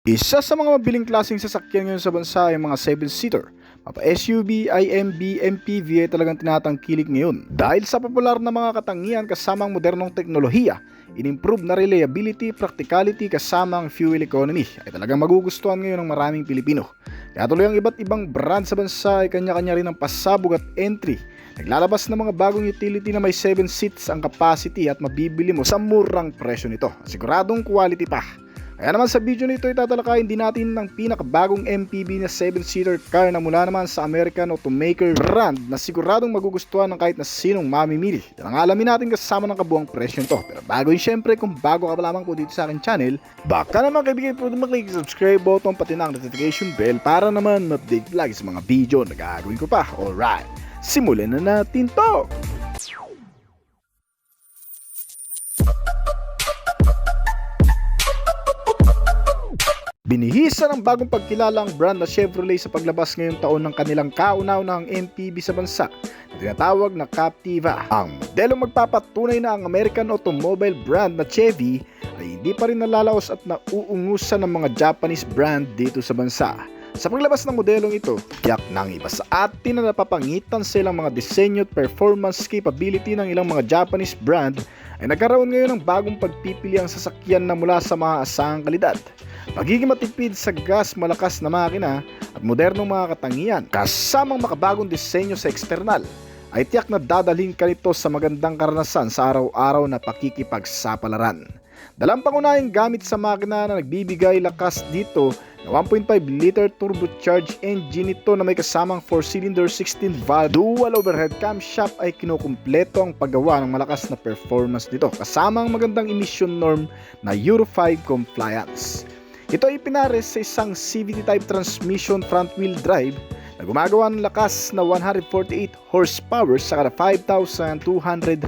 Isa sa mga mabiling klaseng sasakyan ngayon sa bansa ay mga 7-seater. Mapa SUV, IMB, MPV ay talagang tinatangkilik ngayon. Dahil sa popular na mga katangian kasamang modernong teknolohiya, in-improve na reliability, practicality kasamang fuel economy ay talagang magugustuhan ngayon ng maraming Pilipino. Kaya tuloy ang iba't ibang brand sa bansa ay kanya-kanya rin ang pasabog at entry. Naglalabas ng mga bagong utility na may 7 seats ang capacity at mabibili mo sa murang presyo nito. Siguradong quality pa. Kaya naman sa video nito itatalakayin din natin ng pinakabagong MPV na 7-seater car na mula naman sa American automaker brand na siguradong magugustuhan ng kahit na sinong mamimili. Ang alamin natin kasama ng kabuang presyo nito. Pero bago yun, syempre kung bago ka pa lamang po dito sa akin channel, baka naman kaibigan po mag-click subscribe button pati na ang notification bell para naman ma-update lagi sa mga video na gagawin ko pa. Alright, simulan na natin to! Binihisa ng bagong pagkilala ang brand na Chevrolet sa paglabas ngayong taon ng kanilang kauna-unahang MPV sa bansa na tinatawag na Captiva. Ang modelong magpapatunay na ang American automobile brand na Chevy ay hindi pa rin nalalaos at nauungusan ng mga Japanese brand dito sa bansa. Sa paglabas ng modelong ito, tiyak ng iba sa atin na napapangitan sa ilang mga disenyo at performance capability ng ilang mga Japanese brand ay nagkaroon ngayon ng bagong pagpipili ang sasakyan na mula sa maaasahang kalidad. Magiging matipid sa gas, malakas na makina at modernong mga katangian kasamang makabagong disenyo sa eksternal ay tiyak na dadalhin ka nito sa magandang karanasan sa araw-araw na pakikipagsapalaran. Dalang pangunahing gamit sa makina na nagbibigay lakas dito na 1.5 liter turbocharged engine nito na may kasamang 4-cylinder 16-valve dual overhead camshaft ay kinukumpleto ang paggawa ng malakas na performance nito kasamang magandang emission norm na Euro 5 compliance. Ito ay pinares sa isang CVT-type transmission front-wheel drive na gumagawa ng lakas na 148 horsepower sa kada 5,200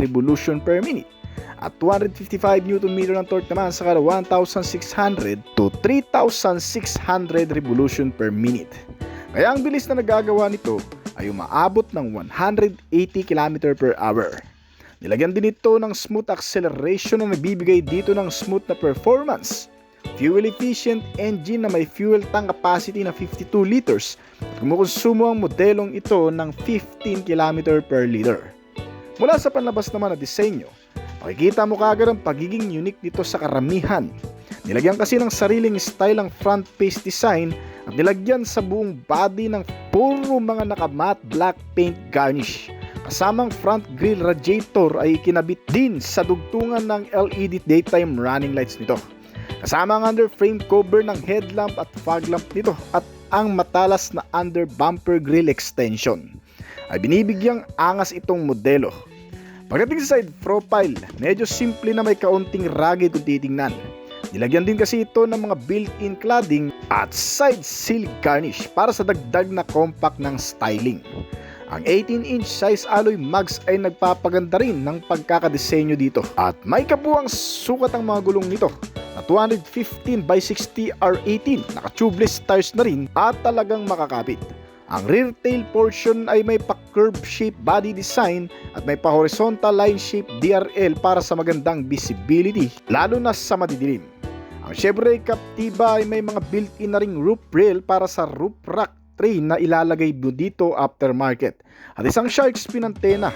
revolution per minute at 255 Nm ng torque naman sa kada 1,600 to 3,600 revolution per minute. Kaya ang bilis na nagagawa nito ay umaabot ng 180 km per hour. Nilagyan din ito ng smooth acceleration na nagbibigay dito ng smooth na performance. Fuel efficient engine na may fuel tank capacity na 52 liters at kumukonsumo ang modelong ito ng 15 km per liter. Mula sa panlabas naman na disenyo, makikita mo kaagad ang pagiging unique nito sa karamihan. Nilagyan kasi ng sariling style ang front face design at nilagyan sa buong body ng puro mga naka-matte black paint garnish. Kasamang front grille radiator ay ikinabit din sa dugtungan ng LED daytime running lights nito. Kasama ang under frame cover ng headlamp at fog lamp nito at ang matalas na under bumper grille extension ay binibigyang angas itong modelo. Pagdating sa side profile, medyo simple na may kaunting rugged kung titingnan. Nilagyan din kasi ito ng mga built-in cladding at side sill garnish para sa dagdag na compact ng styling. Ang 18-inch size alloy mags ay nagpapaganda rin ng pagkakadesenyo dito at may kabuang sukat ang mga gulong nito na 215/60 R18, naka-tubeless tires na rin at talagang makakapit. Ang rear tail portion ay may pa-curve shape body design at may pa-horizontal line shape DRL para sa magandang visibility lalo na sa madidilim. Ang Chevrolet Captiva ay may mga built-in na ring roof rail para sa roof rack tray na ilalagay mo dito aftermarket at isang shark fin antenna.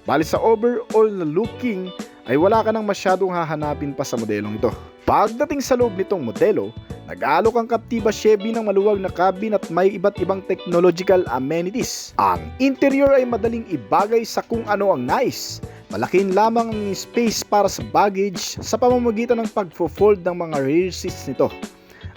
Bali sa overall na looking ay wala ka nang masyadong hahanapin pa sa modelong ito. Pagdating sa loob nitong modelo, nag-aalok ang Captiva Chevy ng maluwag na cabin at may iba't ibang technological amenities. Ang interior ay madaling ibagay sa kung ano ang nais. Malaking lamang ang space para sa baggage sa pamamagitan ng pagfo-fold ng mga rear seats nito.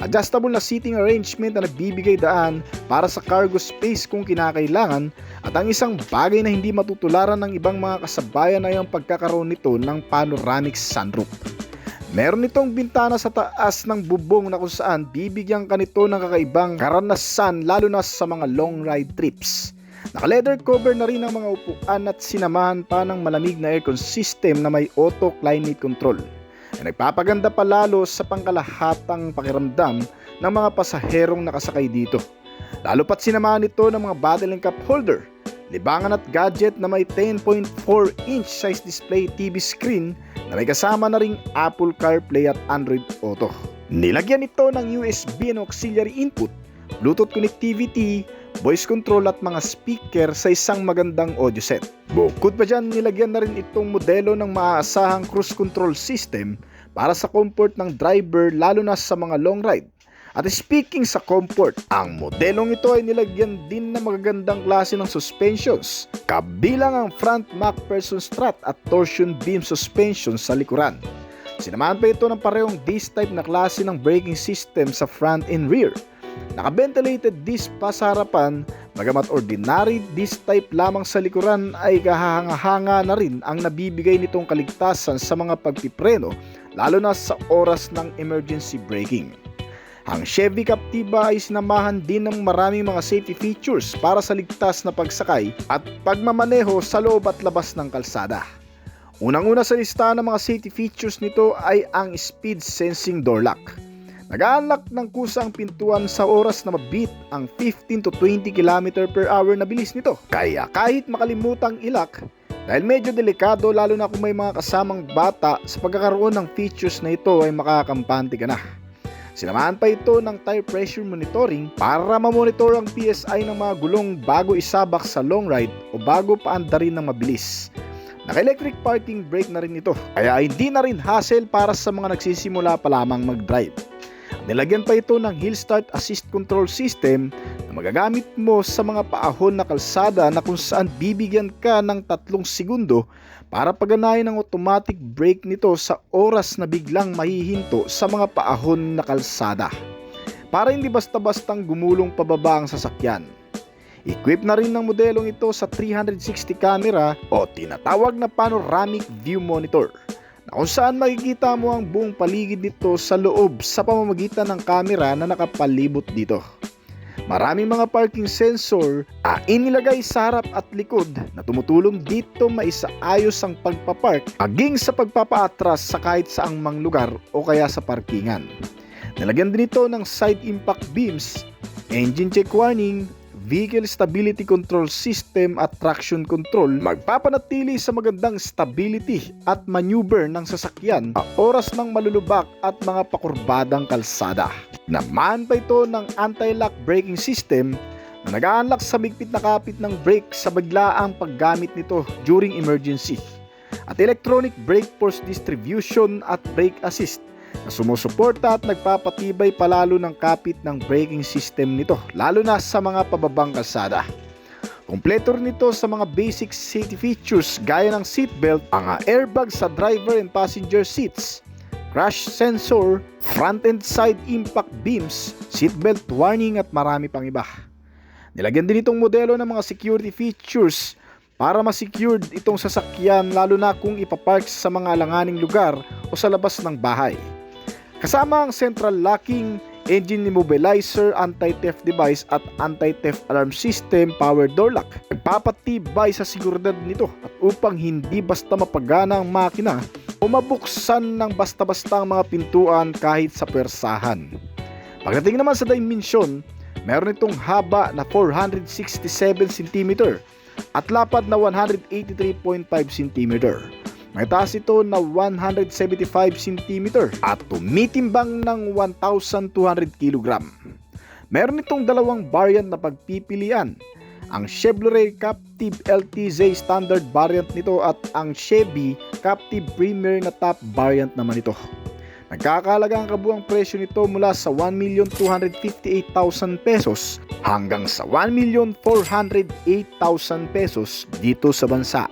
Adjustable na seating arrangement na nagbibigay daan para sa cargo space kung kinakailangan at ang isang bagay na hindi matutularan ng ibang mga kasabayan ay ang pagkakaroon nito ng panoramic sunroof. Meron itong bintana sa taas ng bubong na kung saan bibigyan ka nito ng kakaibang karanasan lalo na sa mga long ride trips. Naka-leather cover na rin ang mga upuan at sinamahan pa ng malamig na aircon system na may auto climate control. Ay nagpapaganda pa lalo sa pangkalahatang pakiramdam ng mga pasaherong nakasakay dito. Lalo pat sinamahan ito ng mga bottle and cup holder, libangan at gadget na may 10.4-inch size display TV screen na may kasama na ring Apple CarPlay at Android Auto. Nilagyan ito ng USB and auxiliary input, Bluetooth connectivity, voice control at mga speaker sa isang magandang audio set. Bukod pa dyan, nilagyan na rin itong modelo ng maaasahang cruise control system para sa comfort ng driver lalo na sa mga long ride. At speaking sa comfort, ang modelong ito ay nilagyan din ng magagandang klase ng suspensions, kabilang ang front MacPherson strut at torsion beam suspension sa likuran. Sinamahan pa ito ng parehong disc-type na klase ng braking system sa front and rear. Naka-ventilated disc pa sa harapan, bagamat ordinary disc-type lamang sa likuran ay kahanga-hanga na rin ang nabibigay nitong kaligtasan sa mga pagpipreno, lalo na sa oras ng emergency braking. Ang Chevy Captiva ay sinamahan din ng maraming mga safety features para sa ligtas na pagsakay at pagmamaneho sa loob at labas ng kalsada. Unang-una sa listahan ng mga safety features nito ay ang speed sensing door lock. Nag-a-unlock ng kusa ang pintuan sa oras na mabit ang 15 to 20 km/h na bilis nito. Kaya kahit makalimutang i-lock, dahil medyo delikado lalo na kung may mga kasamang bata, sa pagkakaroon ng features na ito ay makakampante ka na. Sinamahan pa ito ng tire pressure monitoring para mamonitor ang PSI ng mga gulong bago isabak sa long ride o bago paandarin ng mabilis. Naka-electric parking brake na rin ito, kaya hindi na rin hassle para sa mga nagsisimula pa lamang mag-drive. Nilagyan pa ito ng hill start assist control system na magagamit mo sa mga paahon na kalsada na kung saan bibigyan ka ng 3 segundo para paganahin ang automatic brake nito sa oras na biglang mahihinto sa mga paahon na kalsada, para hindi basta-bastang gumulong pababa ang sasakyan. Equipped na rin ng modelong ito sa 360 camera o tinatawag na panoramic view monitor, na kung saan makikita mo ang buong paligid nito sa loob sa pamamagitan ng camera na nakapalibot dito. Maraming mga parking sensor inilagay sa harap at likod na tumutulong dito maisaayos ang pagpapark aging sa pagpapaatras sa kahit saang mang lugar o kaya sa parkingan. Nilagyan din ito ng side impact beams, engine check warning, vehicle stability control system at traction control, magpapanatili sa magandang stability at maneuver ng sasakyan sa oras ng malulubak at mga pakurbadang kalsada. Naman pa ito ng anti-lock braking system na nag-a-unlock sa bigpit na kapit ng brake sa biglaang paggamit nito during emergency, at electronic brake force distribution at brake assist na sumusuporta at nagpapatibay palalo ng kapit ng braking system nito, lalo na sa mga pababang kalsada. Kompleto rin ito sa mga basic safety features gaya ng seatbelt, ang airbag sa driver and passenger seats, crash sensor, front and side impact beams, seatbelt warning at marami pang iba. Nilagyan din itong modelo ng mga security features para ma-secured itong sasakyan, lalo na kung ipapark sa mga alanganing lugar o sa labas ng bahay. Kasama ang central locking, engine immobilizer, anti-theft device at anti-theft alarm system power door lock. Nagpapatibay sa seguridad nito at upang hindi basta mapagana ang makina o mabuksan ng basta-basta ang mga pintuan kahit sa pwersahan. Pagdating naman sa dimensyon, meron itong haba na 467 cm at lapad na 183.5 cm. May taas ito na 175 cm at tumitimbang ng 1,200 kg. Meron itong dalawang variant na pagpipilian, ang Chevrolet Captive LTZ standard variant nito at ang Chevy Captive Premier na top variant naman ito. Nagkakahalaga ang kabuang presyo nito mula sa 1,258,000 pesos hanggang sa 1,408,000 pesos dito sa bansa.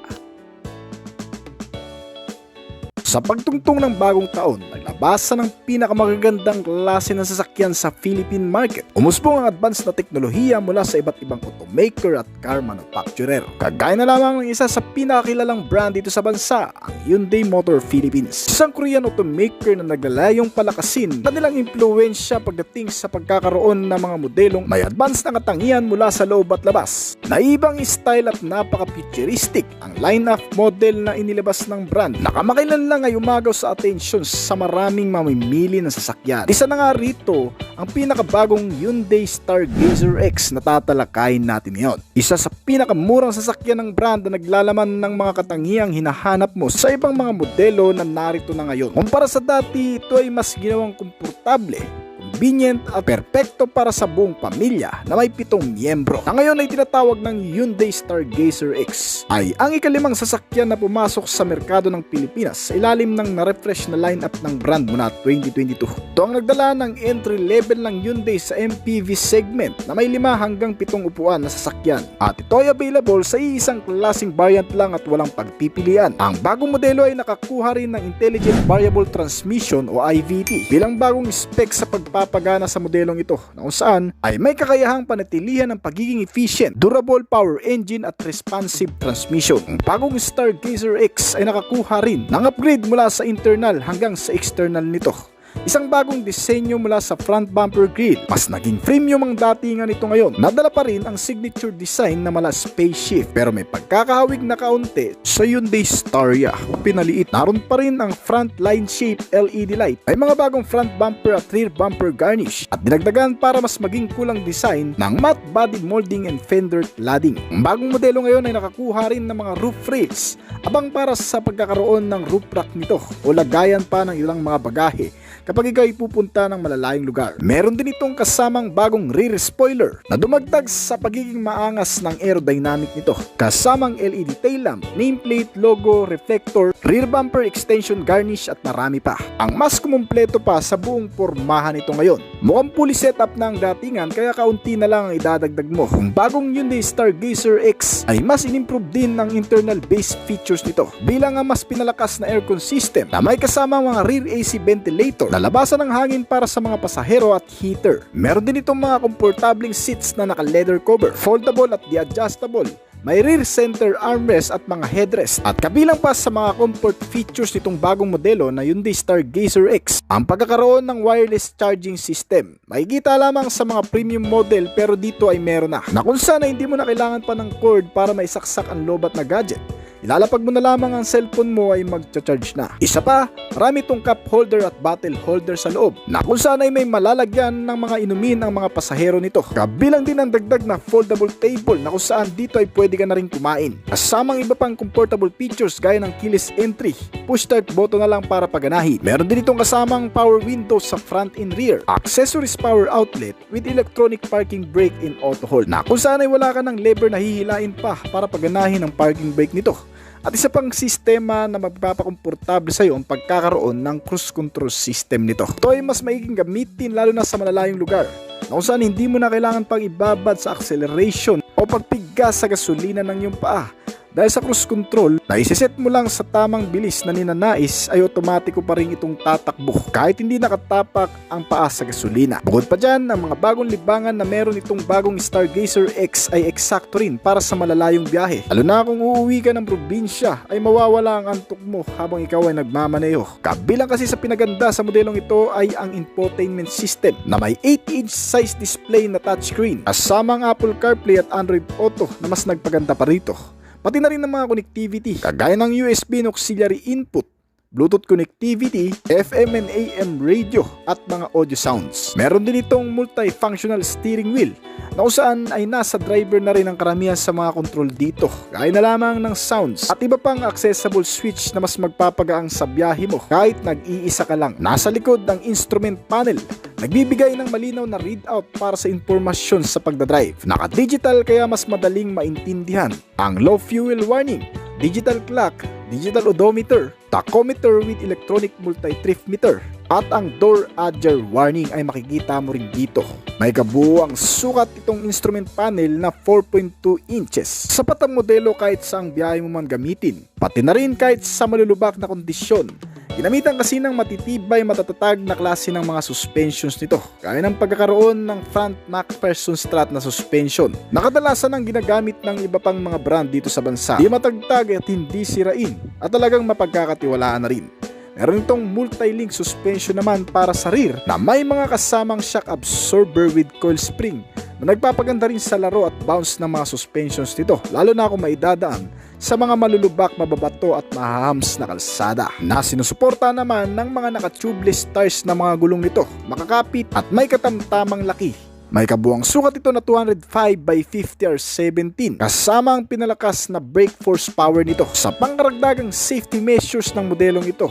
Sa pagtungtong ng bagong taon, naglabasan ng pinakamagagandang klase ng sasakyan sa Philippine market. Umusbong ang advanced na teknolohiya mula sa iba't ibang automaker at car manufacturer. Kagaya na lamang ng isa sa pinakakilalang brand dito sa bansa, ang Hyundai Motor Philippines. Isang Korean automaker na naglalayong palakasin kanilang impluwensya pagdating sa pagkakaroon ng mga modelong may advanced na katangian mula sa loob at labas. Naibang style at napaka-futuristic ang line-up model na inilabas ng brand. Nakamakilan lang lang ay umagaw sa atensyon sa maraming mamimili ng sasakyan. Isa na nga rito ang pinakabagong Hyundai Stargazer X na tatalakayin natin ngayon. Isa sa pinakamurang sasakyan ng brand na naglalaman ng mga katangiang hinahanap mo sa ibang mga modelo na narito na ngayon. Kumpara sa dati, ito ay mas ginawang komportable, convenient at perpekto para sa buong pamilya na may 7 miyembro. Na ngayon ay tinatawag ng Hyundai Stargazer X ay ang ikalimang sasakyan na pumasok sa merkado ng Pilipinas sa ilalim ng na-refresh na lineup ng brand mula 2022. Ito ang nagdala ng entry level ng Hyundai sa MPV segment na may 5 hanggang 7 upuan na sasakyan. At ito ay available sa isang klaseng variant lang at walang pagpipilian. Ang bagong modelo ay nakakuha rin ng Intelligent Variable Transmission o IVT bilang bagong spec sa pagpapagana sa modelong ito na kung saan ay may kakayahang panatilihan ng pagiging efficient, durable power engine at responsive transmission. Ang bagong Stargazer X ay nakakuha rin ng upgrade mula sa internal hanggang sa external nito. Isang bagong disenyo mula sa front bumper grill. Mas naging premium ang datingan nito ngayon. Nadala pa rin ang signature design na mala spaceship pero may pagkakahawig na kaunti sa Hyundai Staria. Pinaliit, naroon pa rin ang front line shape LED light. May mga bagong front bumper at rear bumper garnish at dinagdagan para mas maging kulang design ng matte body molding and fender cladding. Ang bagong modelo ngayon ay nakakuha rin ng mga roof rails, abang para sa pagkakaroon ng roof rack nito o lagayan pa ng ilang mga bagahe kapag ikaw ay pupunta ng malalayong lugar. Meron din itong kasamang bagong rear spoiler na dumagdag sa pagiging maangas ng aerodynamic nito. Kasamang LED tail lamp, nameplate, logo, reflector, rear bumper extension garnish at marami pa. Ang mas kumumpleto pa sa buong pormahan nito ngayon. Mukhang fully setup na ang datingan kaya kaunti na lang ang idadagdag mo. Ang bagong Hyundai Stargazer X ay mas inimprove din ng internal base features nito bilang ang mas pinalakas na aircon system na may kasamang mga rear AC ventilator, labasan ng hangin para sa mga pasahero at heater. Meron din itong mga komportabling seats na naka-leather cover, foldable at de-adjustable. May rear center armrest at mga headrest. At kabilang pa sa mga comfort features nitong bagong modelo na Hyundai Stargazer X, ang pagkakaroon ng wireless charging system. Makikita lamang sa mga premium model pero dito ay meron na kung saan ay hindi mo na kailangan pa ng cord para maisaksak ang lobat na gadget. Ilalapag mo na lamang ang cellphone mo ay magcha-charge na. Isa pa, marami itong cup holder at bottle holder sa loob na kung saan ay may malalagyan ng mga inumin ang mga pasahero nito. Kabilang din ang dagdag na foldable table na kung saan dito ay pwede ka na rin kumain. Kasamang iba pang comfortable features gaya ng keyless entry, push start button na lang para paganahin. Meron din itong kasamang power windows sa front and rear, accessories power outlet with electronic parking brake and auto hold na kung saan ay wala ka ng lever na hihilain pa para paganahin ang parking brake nito. At isa pang sistema na magpapakomportable sa iyo ang pagkakaroon ng cruise control system nito. Ito ay mas maiging gamitin lalo na sa malalayong lugar na kung saan hindi mo na kailangan pang ibabad sa acceleration o pagpigas sa gasolina ng iyong paa. Dahil sa cruise control, na isiset mo lang sa tamang bilis na ninanais ay otomatiko pa rin itong tatakbo kahit hindi nakatapak ang paa sa gasolina. Bukod pa dyan, ang mga bagong libangan na meron itong bagong Stargazer X ay eksakto rin para sa malalayong biyahe. Lalo na kung uuwi ka ng probinsya ay mawawala ang antok mo habang ikaw ay nagmamaneho. Kabilang kasi sa pinaganda sa modelong ito ay ang infotainment system na may 8-inch size display na touchscreen kasamang Apple CarPlay at Android Auto na mas nagpaganda pa rito. Pati na rin ng mga connectivity, kagaya ng USB and auxiliary input, Bluetooth connectivity, FM and AM radio at mga audio sounds. Meron din itong multifunctional steering wheel na kung saan ay nasa driver na rin ang karamihan sa mga control dito. Gaya na lamang ng sounds at iba pang accessible switch na mas magpapagaang sa biyahe mo kahit nag-iisa ka lang. Nasa likod ng instrument panel, nagbibigay ng malinaw na readout para sa impormasyon sa pagdadrive. Naka-digital kaya mas madaling maintindihan. Ang low fuel warning, digital clock, digital odometer, tachometer with electronic multi-trip meter, at ang door ajar warning ay makikita mo rin dito. May kabuuang sukat itong instrument panel na 4.2 inches. Sapat ang modelo kahit saang biyahe mo man gamitin, pati na rin kahit sa malulubak na kondisyon. Ginamitan kasi ng matitibay matatatag na klase ng mga suspensions nito, gaya ng pagkakaroon ng front MacPherson strut na suspension na kadalasan ang ginagamit ng iba pang mga brand dito sa bansa. Di matagtag at hindi sirain at talagang mapagkakatiwalaan na rin. Meron itong multi-link suspension naman para sa rear na may mga kasamang shock absorber with coil spring na nagpapaganda rin sa laro at bounce ng mga suspensions nito, lalo na kung maidadaan sa mga malulubak, mababato at mahahams na kalsada, na sinusuporta naman ng mga naka-tubeless tires na mga gulong nito, makakapit at may katamtamang laki. May kabuang sukat ito na 205 by 50 or 17 kasama ang pinalakas na brake force power nito. Sa pangkaragdagang safety measures ng modelong ito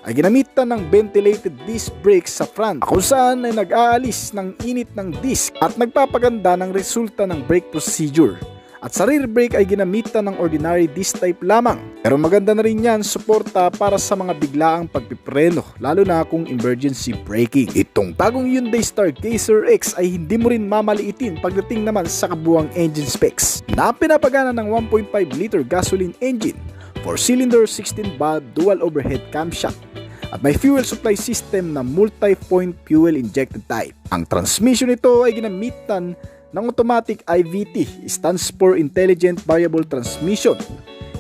ay ginamitan ng ventilated disc brakes sa front, kung saan ay nag-aalis ng init ng disc at nagpapaganda ng resulta ng brake procedure. At sa rear brake ay ginamitan ng ordinary disc type lamang. Pero maganda na rin yan suporta para sa mga biglaang pagpipreno, lalo na kung emergency braking. Itong bagong Hyundai Stargazer X ay hindi mo rin mamaliitin pagdating naman sa kabuang engine specs, na pinapagana ng 1.5 liter gasoline engine, 4-cylinder 16-valve dual overhead camshaft, at may fuel supply system na multi-point fuel injected type. Ang transmission nito ay ginamitan ng automatic IVT, stands for Intelligent Variable Transmission.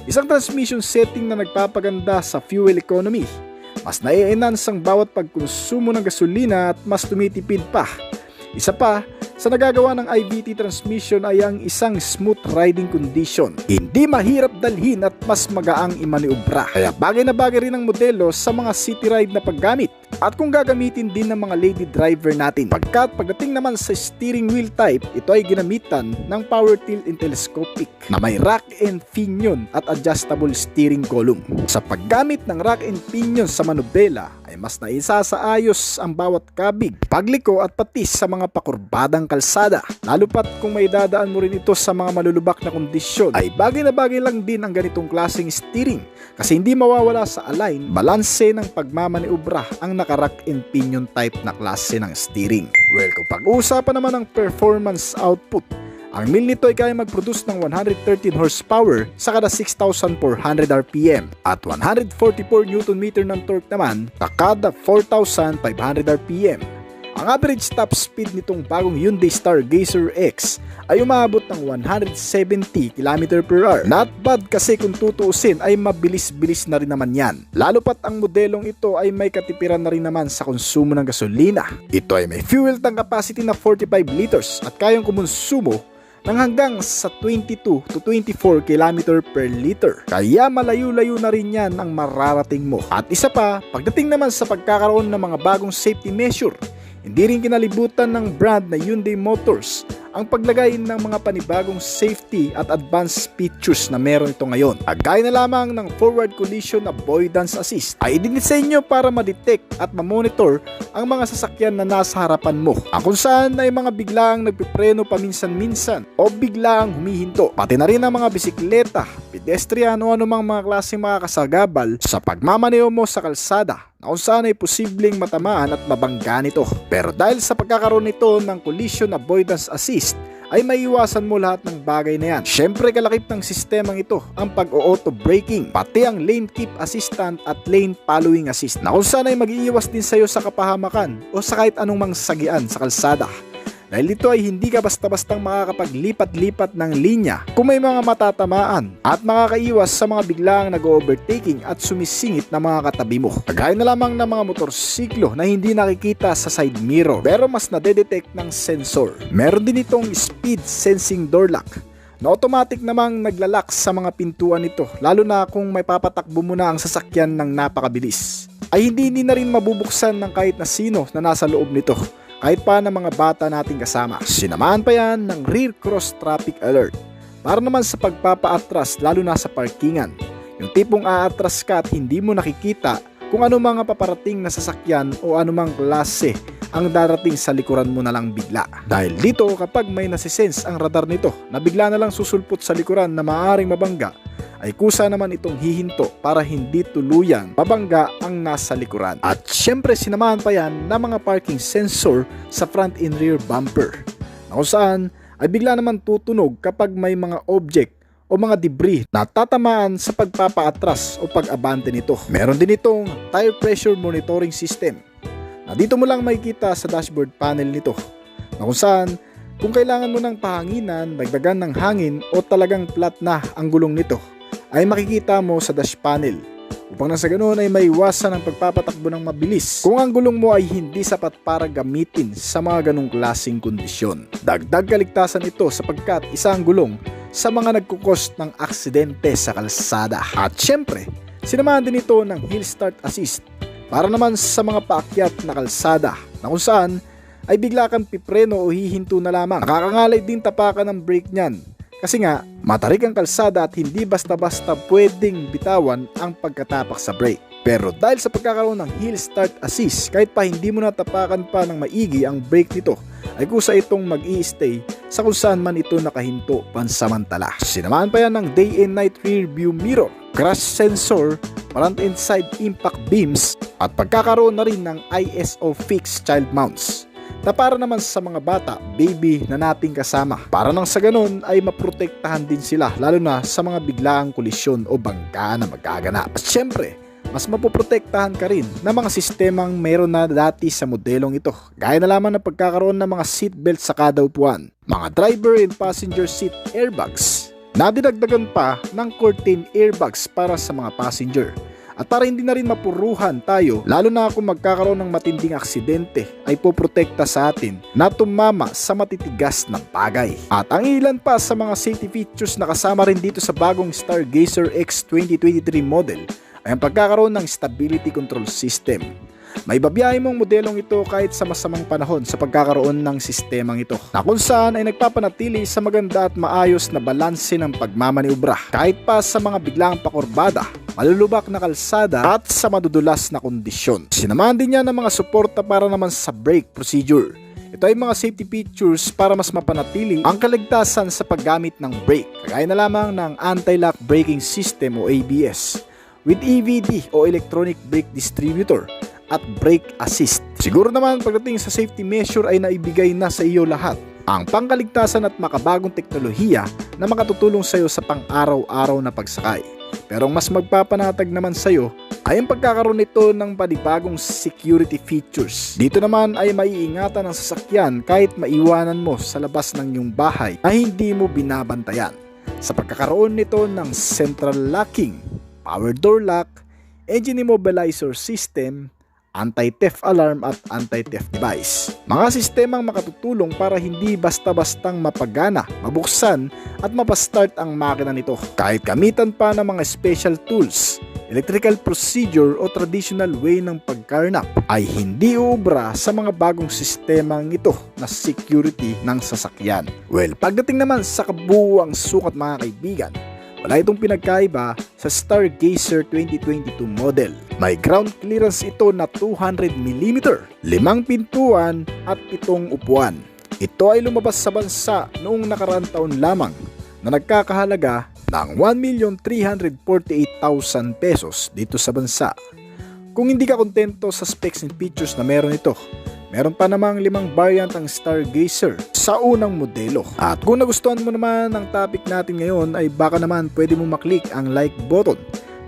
Isang transmission setting na nagpapaganda sa fuel economy. Mas nai-enhance ang bawat pagkonsumo ng gasolina at mas tumitipid pa. Isa pa sa nagagawa ng IVT transmission ay ang isang smooth riding condition. Hindi mahirap dalhin at mas magaang imaniobra. Kaya bagay na bagay rin ang modelo sa mga city ride na paggamit. At kung gagamitin din ng mga lady driver natin. Pagdating naman sa steering wheel type, ito ay ginamitan ng power tilt and telescopic na may rack and pinion at adjustable steering column. Sa paggamit ng rack and pinion sa manubela ay mas naisasaayos ang bawat kabig, pagliko at patis sa mga pakurbadang kalsada. Lalo pat kung may dadaan mo rin ito sa mga malulubak na kondisyon, ay bagay na bagay lang din ang ganitong klaseng steering kasi hindi mawawala sa align, balanse ng pagmamaniobra ang naka-rack and pinion type na klase ng steering. Well, kung pag-uusapan naman ng performance output, ang mill nito ay kaya mag-produce ng 113 horsepower sa kada 6,400 RPM at 144 Nm ng torque naman sa kada 4,500 RPM. Ang average top speed nitong bagong Hyundai Stargazer X ay umabot ng 170 km/h. Not bad kasi kung tutuusin ay mabilis-bilis na rin naman yan. Lalo pat ang modelong ito ay may katipiran na rin naman sa konsumo ng gasolina. Ito ay may fuel tank capacity na 45 liters at kayang kumonsumo ng hanggang sa 22 to 24 km per liter. Kaya malayo-layo na rin yan ang mararating mo. At isa pa, pagdating naman sa pagkakaroon ng mga bagong safety measure, hindi rin kinalibutan ng brand na Hyundai Motors ang paglagay ng mga panibagong safety at advanced features na meron ito ngayon. Gaya na lamang ng Forward Collision Avoidance Assist ay idinisenyo para ma-detect at ma-monitor ang mga sasakyan na nasa harapan mo. Ang kung saan ay mga biglaang nagpipreno paminsan-minsan o biglaang humihinto. Pati na rin ang mga bisikleta, pedestrian o anumang mga klaseng makakasagabal sa pagmamaneo mo sa kalsada na kung saan ay posibleng matamaan at mabangga nito. Pero dahil sa pagkakaroon nito ng Collision Avoidance Assist, ay maiiwasan mo lahat ng bagay na yan. Syempre kalakip ng sistemang ito ang pag-auto braking, pati ang lane keep assistant at lane following assist na kung saan ay mag-iiwas din sa'yo sa kapahamakan o sa kahit anong mangsagian sa kalsada. Dahil dito ay hindi ka basta-bastang makakapaglipat-lipat ng linya kung may mga matatamaan at makakaiwas sa mga biglaang nag-overtaking at sumisingit na mga katabi mo. Kagaya na lamang ng mga motorsiklo na hindi nakikita sa side mirror pero mas nadedetect ng sensor. Meron din itong speed sensing door lock na automatic namang naglalak sa mga pintuan nito, lalo na kung may papatakbo mo na ang sasakyan ng napakabilis. Ay hindi na rin mabubuksan ng kahit na sino na nasa loob nito, kahit pa ng mga bata nating kasama. Sinamahan pa yan ng rear cross traffic alert para naman sa pagpapaatras, lalo na sa parkingan. Yung tipong aatras ka at hindi mo nakikita kung ano mga paparating na sasakyan o anumang klase ang darating sa likuran mo na lang bigla. Dahil dito kapag may nasisense ang radar nito na bigla na lang susulpot sa likuran na maaaring mabangga, ay kusa naman itong hihinto para hindi tuluyan mabangga ang nasa likuran. At syempre sinamahan pa yan ng mga parking sensor sa front and rear bumper na kung saan ay bigla naman tutunog kapag may mga object o mga debris na tatamaan sa pagpapaatras o pag-abante nito. Meron din itong tire pressure monitoring system na dito mo lang makikita sa dashboard panel nito na kung saan kung kailangan mo ng pahanginan, dagdagan ng hangin o talagang flat na ang gulong nito ay makikita mo sa dash panel upang nang sa ganoon ay maiwasan ang pagpapatakbo ng mabilis kung ang gulong mo ay hindi sapat para gamitin sa mga ganong klaseng kondisyon. Dagdag kaligtasan ito sapagkat isa ang gulong sa mga nagkukos ng aksidente sa kalsada. At syempre, sinamahan din ito ng Hill Start Assist para naman sa mga paakyat na kalsada na kung saan ay bigla kang pipreno o hihinto na lamang. Nakakangalay din tapakan ng brake niyan kasi nga matarik ang kalsada at hindi basta-basta pwedeng bitawan ang pagkatapak sa brake. Pero dahil sa pagkakaroon ng Hill Start Assist, kahit pa hindi mo natapakan pa ng maigi ang brake nito, ay kusa itong mag-i-stay sa kung saan man ito nakahinto pansamantala. Sinamahan pa yan ng day and night rear view mirror, crash sensor, front and side impact beams, at pagkakaroon na rin ng ISO fixed child mounts na para naman sa mga bata, baby na nating kasama. Para nang sa ganun ay maprotektahan din sila lalo na sa mga biglaang kolisyon o bangka na magaganap. At syempre, mas mapoprotektahan ka rin ng mga sistemang meron na dati sa modelong ito. Gaya na lamang ng pagkakaroon ng mga seatbelt sa kada upuan, mga driver and passenger seat airbags, nadidagdagan pa ng curtain airbags para sa mga passenger. At para hindi na rin mapuruhan tayo, lalo na kung magkakaroon ng matinding aksidente, ay poprotekta sa atin na tumama sa matitigas na bagay. At ang ilan pa sa mga safety features na kasama rin dito sa bagong Stargazer X 2023 model ay ang pagkakaroon ng stability control system. May babiyahe mong modelong ito kahit sa masamang panahon sa pagkakaroon ng sistemang ito, na kung saan ay nagpapanatili sa maganda at maayos na balanse ng pagmamaniobra kahit pa sa mga biglang pakurbada, malulubak na kalsada at sa madudulas na kondisyon. Sinamahan din niya ng mga suporta para naman sa brake procedure. Ito ay mga safety features para mas mapanatili ang kaligtasan sa paggamit ng brake, kagaya na lamang ng anti-lock braking system o ABS with EVD o electronic brake distributor at brake assist. Siguro naman pagdating sa safety measure ay naibigay na sa iyo lahat ang pangkaligtasan at makabagong teknolohiya na makatutulong sa iyo sa pang-araw-araw na pagsakay. Pero ang mas magpapanatag naman sa iyo ay ang pagkakaroon nito ng panibagong security features. Dito naman ay maiingatan ang sasakyan kahit maiwanan mo sa labas ng iyong bahay na hindi mo binabantayan. Sa pagkakaroon nito ng central locking, power door lock, engine immobilizer system, anti-theft alarm at anti-theft device. Mga sistemang makatutulong para hindi basta-bastang mapagana, mabuksan at mapastart ang makina nito. Kahit gamitan pa ng mga special tools, electrical procedure o traditional way ng pagkarnap ay hindi uubra sa mga bagong sistemang ito na security ng sasakyan. Well, pagdating naman sa kabuuang sukat mga kaibigan, wala itong pinagkaiba sa Stargazer 2022 model. May ground clearance ito na 200mm, 5 pintuan at 7 upuan. Ito ay lumabas sa bansa noong nakaraang taon lamang na nagkakahalaga ng 1,348,000 pesos dito sa bansa. Kung hindi ka kontento sa specs and features na meron ito, meron pa namang 5 variant ang Stargazer sa unang modelo. At kung nagustuhan mo naman ang topic natin ngayon ay baka naman pwede mo maklik ang like button,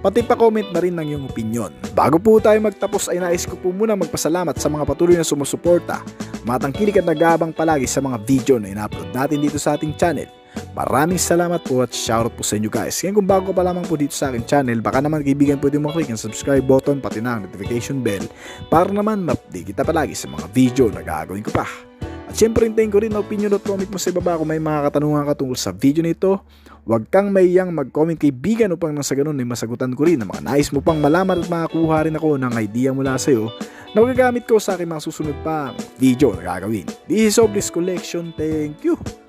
pati pa-comment na rin ng iyong opinion. Bago po tayo magtapos ay nais ko po muna magpasalamat sa mga patuloy na sumusuporta, matangkilik at nag-aabang palagi sa mga video na ina-upload natin dito sa ating channel. Maraming salamat po at shoutout po sa inyo guys. Ngayon kung bago pa lamang po dito sa aking channel, baka naman kaibigan pwede mo click ang subscribe button pati na ang notification bell para naman ma-update kita palagi sa mga video na gagawin ko pa. At syempre hintayin ko rin na opinion at comment mo sa ibaba kung may mga katanungan ka tungkol sa video nito. Huwag kang mayang mag-comment kaibigan upang nang sa ganun ay masagutan ko rin ang mga nais mo pang malaman at makakuha rin ako ng idea mula sa iyo na magagamit ko sa aking mga susunod pang video na gagawin. This is Oblis Collection. Thank you!